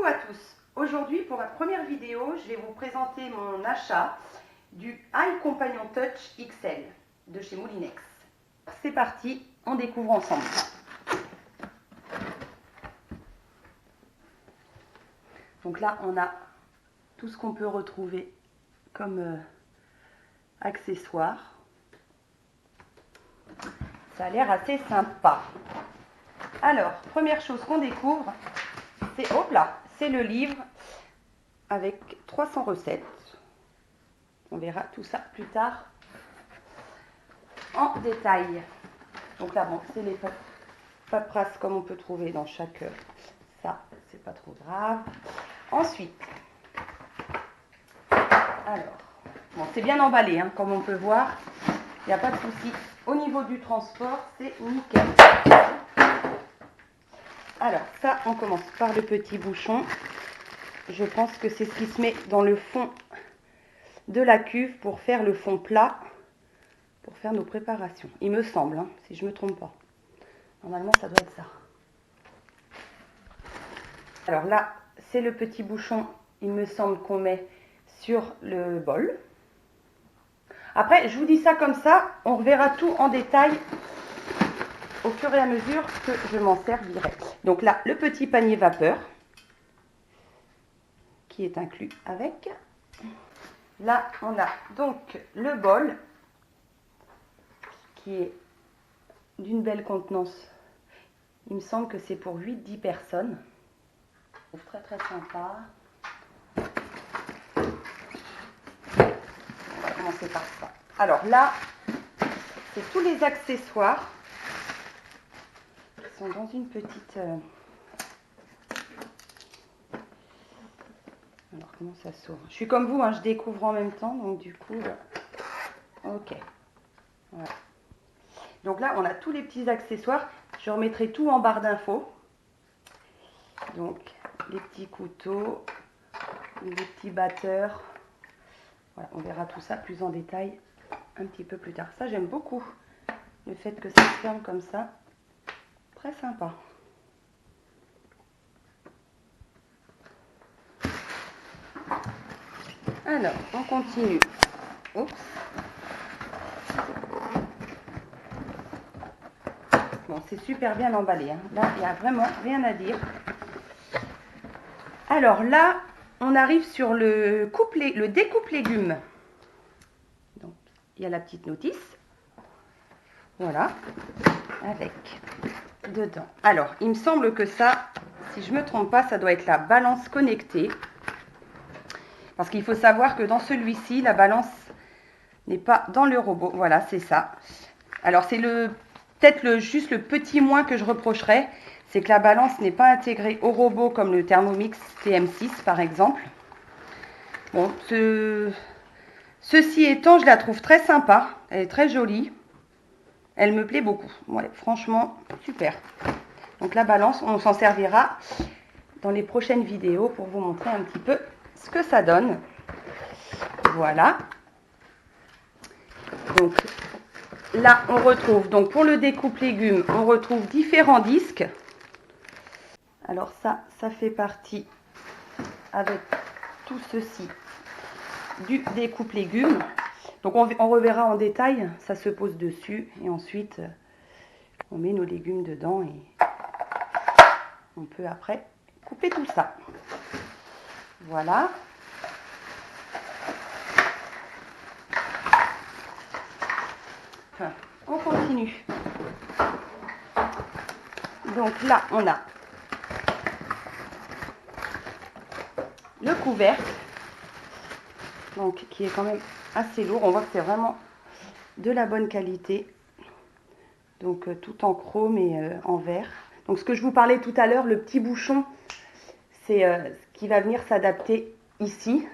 Coucou à tous. Aujourd'hui, pour la première vidéo, je vais vous présenter mon achat du Eye Companion Touch XL de chez Moulinex. C'est parti, on découvre ensemble. Donc là, on a tout ce qu'on peut retrouver comme accessoires. Ça a l'air assez sympa. Alors, première chose qu'on découvre, c'est hop là, c'est le livre avec 300 recettes. On verra tout ça plus tard en détail. Donc là, bon, c'est les paperasses comme on peut trouver dans chaque... Ça, c'est pas trop grave. Ensuite, alors, bon, c'est bien emballé, hein, comme on peut voir. Il n'y a pas de souci. Au niveau du transport, c'est nickel. Alors, ça, on commence par le petit bouchon. Je pense que c'est ce qui se met dans le fond de la cuve pour faire le fond plat, pour faire nos préparations. Il me semble, hein, si je ne me trompe pas. Normalement, ça doit être ça. Alors là, c'est le petit bouchon, il me semble, qu'on met sur le bol. Après, je vous dis ça comme ça, on reverra tout en détail au fur et à mesure que je m'en servirai. Donc là, le petit panier vapeur qui est inclus avec. Là, on a donc le bol qui est d'une belle contenance. Il me semble que c'est pour 8-10 personnes. Très très sympa. On va commencer par ça. Alors là, c'est tous les accessoires qui sont dans une petite... Alors comment ça s'ouvre? Je suis comme vous, hein, je découvre en même temps, donc du coup... Ok. Voilà. Donc là, on a tous les petits accessoires. Je remettrai tout en barre d'infos. Donc, les petits couteaux, les petits batteurs. Voilà, on verra tout ça plus en détail un petit peu plus tard. Ça, j'aime beaucoup le fait que ça se ferme comme ça. Très sympa. Alors, on continue. Oups. Bon, c'est super bien emballé, hein. Là, il n'y a vraiment rien à dire. Alors là, on arrive sur le découpe légumes. Donc, il y a la petite notice. Voilà. Avec dedans. Alors, il me semble que ça, si je ne me trompe pas, ça doit être la balance connectée. Parce qu'il faut savoir que dans celui-ci, la balance n'est pas dans le robot. Voilà, c'est ça. Alors, c'est peut-être juste le petit moins que je reprocherais, c'est que la balance n'est pas intégrée au robot comme le Thermomix TM6 par exemple. Bon, ceci étant, je la trouve très sympa, elle est très jolie, elle me plaît beaucoup. Ouais, franchement, super. Donc la balance, on s'en servira dans les prochaines vidéos pour vous montrer un petit peu ce que ça donne. Voilà. Donc là, on retrouve, donc pour le découpe légumes, on retrouve différents disques. Alors ça fait partie avec tout ceci du découpe légumes. Donc on reverra en détail, ça se pose dessus et ensuite on met nos légumes dedans et on peut après couper tout ça. Voilà. Enfin, on continue. Donc là, on a le couvercle, donc qui est quand même assez lourd. On voit que c'est vraiment de la bonne qualité. Donc tout en chrome et en verre. Donc ce que je vous parlais tout à l'heure, le petit bouchon, c'est ce qui va venir s'adapter ici.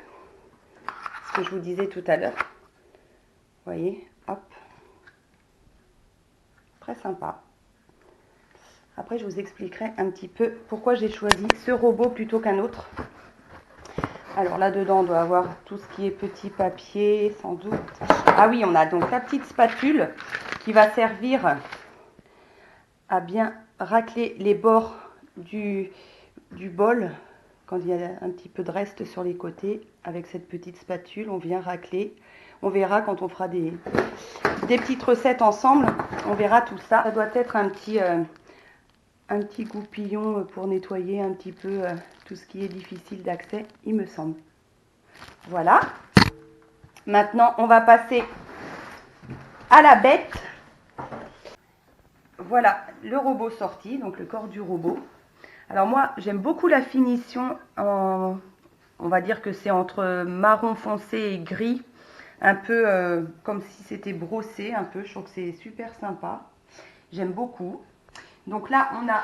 Ce que je vous disais tout à l'heure. Vous voyez, hop. Très sympa. Après, je vous expliquerai un petit peu pourquoi j'ai choisi ce robot plutôt qu'un autre. Alors là-dedans, on doit avoir tout ce qui est petit papier, sans doute. Ah oui, on a donc la petite spatule qui va servir à bien racler les bords du bol quand il y a un petit peu de reste sur les côtés, avec cette petite spatule, on vient racler. On verra quand on fera des petites recettes ensemble, on verra tout ça. Ça doit être un petit goupillon pour nettoyer un petit peu tout ce qui est difficile d'accès, il me semble. Voilà. Maintenant, on va passer à la bête. Voilà le robot sorti, donc le corps du robot. Alors moi, j'aime beaucoup la finition, on va dire que c'est entre marron foncé et gris, un peu comme si c'était brossé un peu, je trouve que c'est super sympa. J'aime beaucoup. Donc là, on a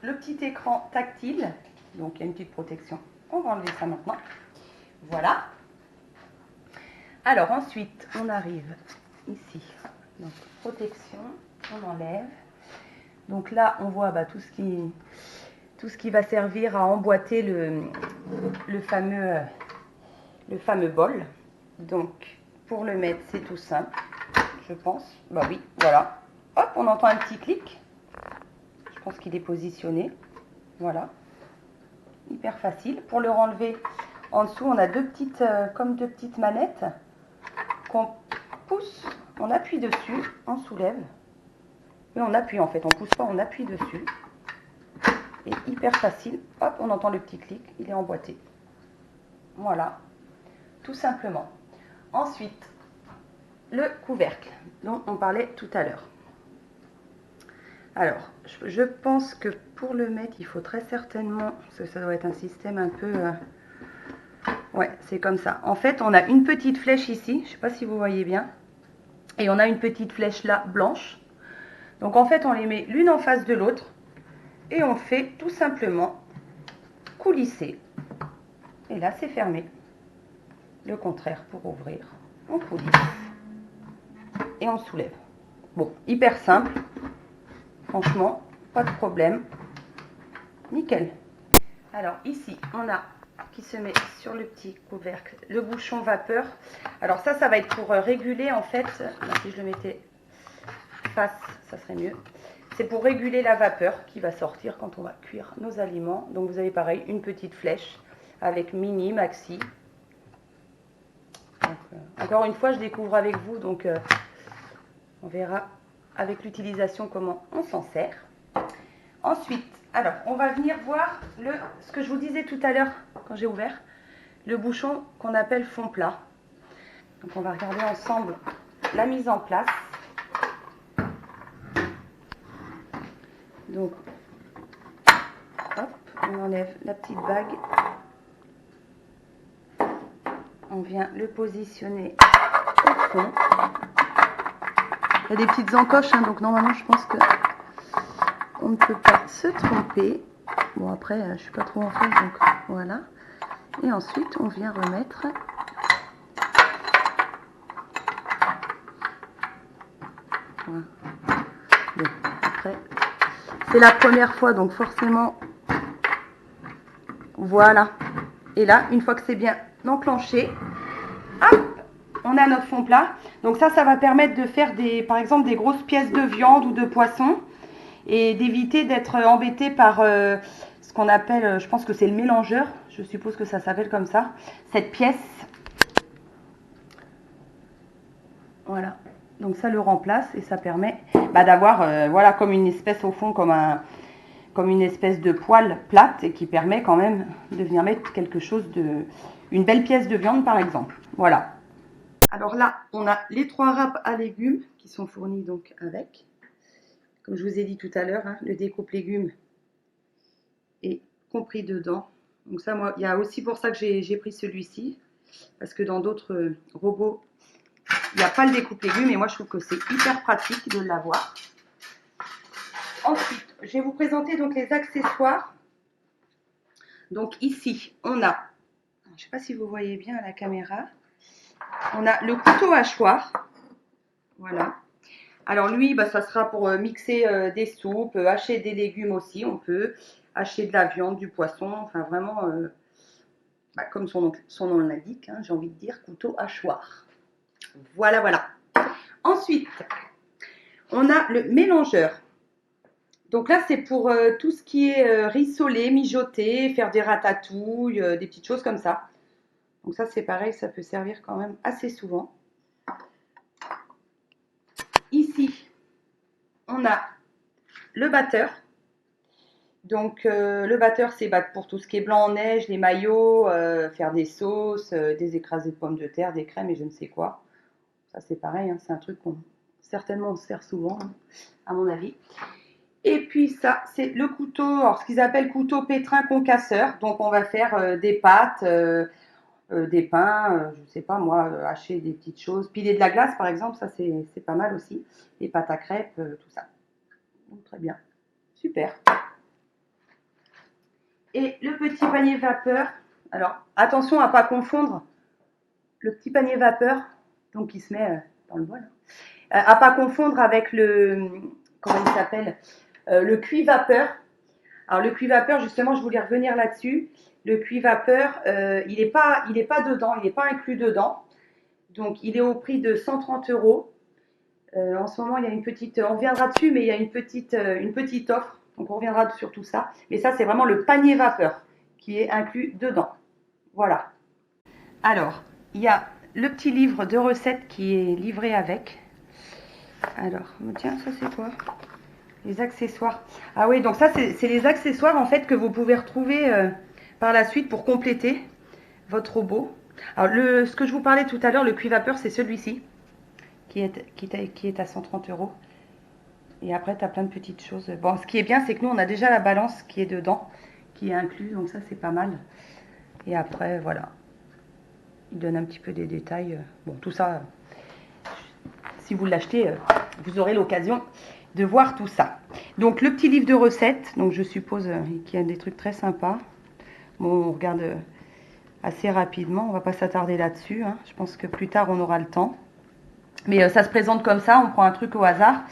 le petit écran tactile, donc il y a une petite protection. On va enlever ça maintenant. Voilà. Alors ensuite, on arrive ici. Donc protection, on enlève. Donc là, on voit tout ce qui va servir à emboîter le fameux bol. Donc pour le mettre, c'est tout simple, je pense. Bah oui, voilà. Hop, on entend un petit clic. Je pense qu'il est positionné. Voilà. Hyper facile. Pour le renlever, en dessous, on a comme deux petites manettes qu'on pousse, on appuie dessus, on soulève. Mais on appuie en fait, on pousse pas, on appuie dessus. Et hyper facile. Hop, on entend le petit clic, il est emboîté. Voilà, tout simplement. Ensuite, le couvercle dont on parlait tout à l'heure. Alors, je pense que pour le mettre, il faut très certainement, parce que ça doit être un système un peu... ouais, c'est comme ça. En fait, on a une petite flèche ici, je ne sais pas si vous voyez bien. Et on a une petite flèche là, blanche. Donc en fait, on les met l'une en face de l'autre. Et on fait tout simplement coulisser. Et là, c'est fermé. Le contraire pour ouvrir. On coulisse. Et on soulève. Bon, hyper simple. Franchement, pas de problème. Nickel. Alors ici, on a qui se met sur le petit couvercle, le bouchon vapeur. Alors ça va être pour réguler en fait. Si je le mettais face, ça serait mieux. C'est pour réguler la vapeur qui va sortir quand on va cuire nos aliments. Donc vous avez pareil, une petite flèche avec mini, maxi. Donc, encore une fois, je découvre avec vous, donc on verra avec l'utilisation comment on s'en sert. Ensuite, alors, on va venir voir ce que je vous disais tout à l'heure quand j'ai ouvert, le bouchon qu'on appelle fond plat. Donc, on va regarder ensemble la mise en place. Donc, hop, on enlève la petite bague. On vient le positionner au fond. Il y a des petites encoches, hein, donc normalement, je pense que on ne peut pas se tromper. Bon, après, je ne suis pas trop en phase, donc voilà. Et ensuite, on vient remettre voilà. Bon, après, c'est la première fois, donc forcément, voilà. Et là, une fois que c'est bien enclenché, hop, on a notre fond plat. Donc ça va permettre de faire par exemple des grosses pièces de viande ou de poisson et d'éviter d'être embêté par ce qu'on appelle, je pense que c'est le mélangeur, je suppose que ça s'appelle comme ça, cette pièce. Voilà, donc ça le remplace et ça permet d'avoir, voilà, comme une espèce au fond, comme une espèce de poêle plate et qui permet quand même de venir mettre quelque chose une belle pièce de viande par exemple. Voilà. Alors là, on a les 3 râpes à légumes qui sont fournis donc avec. Comme je vous ai dit tout à l'heure, hein, le découpe légumes est compris dedans. Donc ça, moi, il y a aussi pour ça que j'ai pris celui-ci. Parce que dans d'autres robots, il n'y a pas le découpe légumes. Et moi, je trouve que c'est hyper pratique de l'avoir. Ensuite, je vais vous présenter donc les accessoires. Donc ici, on a, je ne sais pas si vous voyez bien à la caméra, on a le couteau hachoir. Voilà. Alors lui, ça sera pour mixer des soupes, hacher des légumes aussi. On peut hacher de la viande, du poisson. Enfin vraiment, comme son nom l'indique, hein, j'ai envie de dire couteau hachoir. Voilà, voilà. Ensuite, on a le mélangeur. Donc là, c'est pour tout ce qui est rissoler, mijoter, faire des ratatouilles, des petites choses comme ça. Donc ça, c'est pareil, ça peut servir quand même assez souvent. Ici, on a le batteur. Donc le batteur, c'est pour tout ce qui est blanc en neige, les maillots, faire des sauces, des écrasés de pommes de terre, des crèmes et je ne sais quoi. Ça, c'est pareil, hein, c'est un truc qu'on certainement on se sert souvent, hein, à mon avis. Et puis ça, c'est le couteau, alors ce qu'ils appellent couteau pétrin concasseur. Donc on va faire des pâtes, des pains, je ne sais pas moi, hacher des petites choses. Piler de la glace par exemple, ça c'est pas mal aussi. Les pâtes à crêpes, tout ça. Donc, très bien, super. Et le petit panier vapeur, alors attention à ne pas confondre le petit panier vapeur, donc qui se met dans le bol, à pas confondre avec comment il s'appelle, le cuit vapeur. Alors le cuit vapeur, justement, je voulais revenir là-dessus. Le cuit vapeur, il n'est pas dedans, il n'est pas inclus dedans. Donc il est au prix de 130 euros. En ce moment, il y a une petite, on reviendra dessus, mais il y a une petite offre. Donc on reviendra sur tout ça. Mais ça, c'est vraiment le panier vapeur qui est inclus dedans. Voilà. Alors, il y a le petit livre de recettes qui est livré avec. Alors, tiens, ça c'est quoi? Les accessoires. Ah oui, donc ça, c'est les accessoires en fait que vous pouvez retrouver par la suite pour compléter votre robot. Alors, ce que je vous parlais tout à l'heure, le cuit vapeur, c'est celui-ci qui est à 130 euros. Et après, tu as plein de petites choses. Bon, ce qui est bien, c'est que nous, on a déjà la balance qui est dedans, qui est inclus, donc ça, c'est pas mal. Et après, voilà. Il donne un petit peu des détails. Bon, tout ça, si vous l'achetez, vous aurez l'occasion de voir tout ça. Donc le petit livre de recettes, donc je suppose qu'il y a des trucs très sympas. Bon, on regarde assez rapidement, on va pas s'attarder là-dessus, hein. Je pense que plus tard on aura le temps. Mais ça se présente comme ça, on prend un truc au hasard.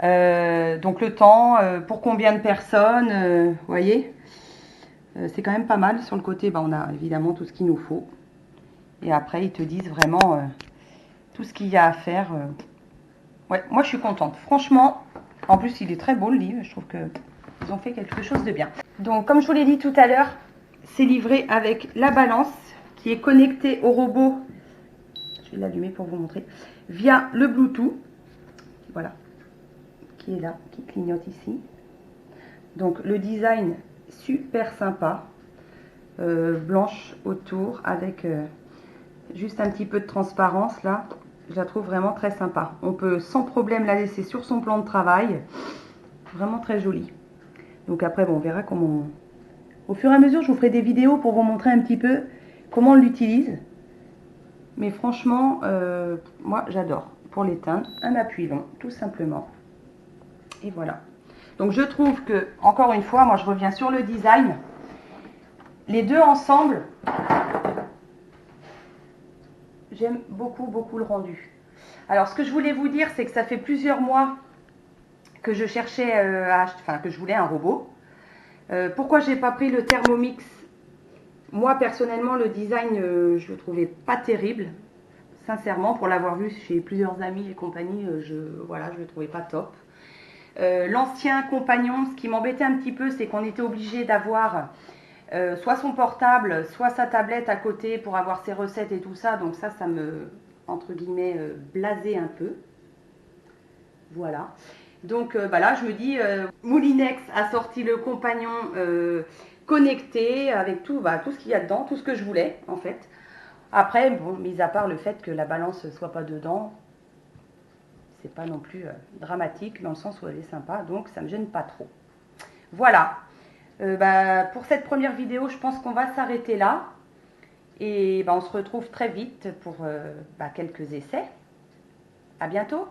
Donc le temps, pour combien de personnes, vous voyez, c'est quand même pas mal. Sur le côté, on a évidemment tout ce qu'il nous faut. Et après, ils te disent vraiment tout ce qu'il y a à faire. Ouais, moi je suis contente. Franchement, en plus il est très beau le livre. Je trouve qu'ils ont fait quelque chose de bien. Donc comme je vous l'ai dit tout à l'heure, c'est livré avec la balance qui est connectée au robot. Je vais l'allumer pour vous montrer. Via le Bluetooth. Voilà. Qui est là, qui clignote ici. Donc le design super sympa. Blanche autour avec juste un petit peu de transparence là. Je la trouve vraiment très sympa. On peut sans problème la laisser sur son plan de travail. Vraiment très jolie. Donc après, bon, on verra comment... Au fur et à mesure, je vous ferai des vidéos pour vous montrer un petit peu comment on l'utilise. Mais franchement, moi, j'adore. Pour l'éteindre, un appui long, tout simplement. Et voilà. Donc je trouve que, encore une fois, moi, je reviens sur le design. Les deux ensemble, j'aime beaucoup, beaucoup le rendu. Alors, ce que je voulais vous dire, c'est que ça fait plusieurs mois que je cherchais que je voulais un robot. Pourquoi j'ai pas pris le Thermomix? Moi, personnellement, le design, je le trouvais pas terrible. Sincèrement, pour l'avoir vu chez plusieurs amis et compagnie, voilà, je le trouvais pas top. L'ancien compagnon, ce qui m'embêtait un petit peu, c'est qu'on était obligé d'avoir soit son portable, soit sa tablette à côté pour avoir ses recettes et tout ça. Donc ça me, entre guillemets, blasait un peu. Voilà. Donc là, je me dis, Moulinex a sorti le compagnon connecté avec tout, tout ce qu'il y a dedans, tout ce que je voulais en fait. Après, bon, mis à part le fait que la balance ne soit pas dedans, c'est pas non plus dramatique dans le sens où elle est sympa, donc ça me gêne pas trop. Voilà. Pour cette première vidéo, je pense qu'on va s'arrêter là. Et on se retrouve très vite pour quelques essais. À bientôt!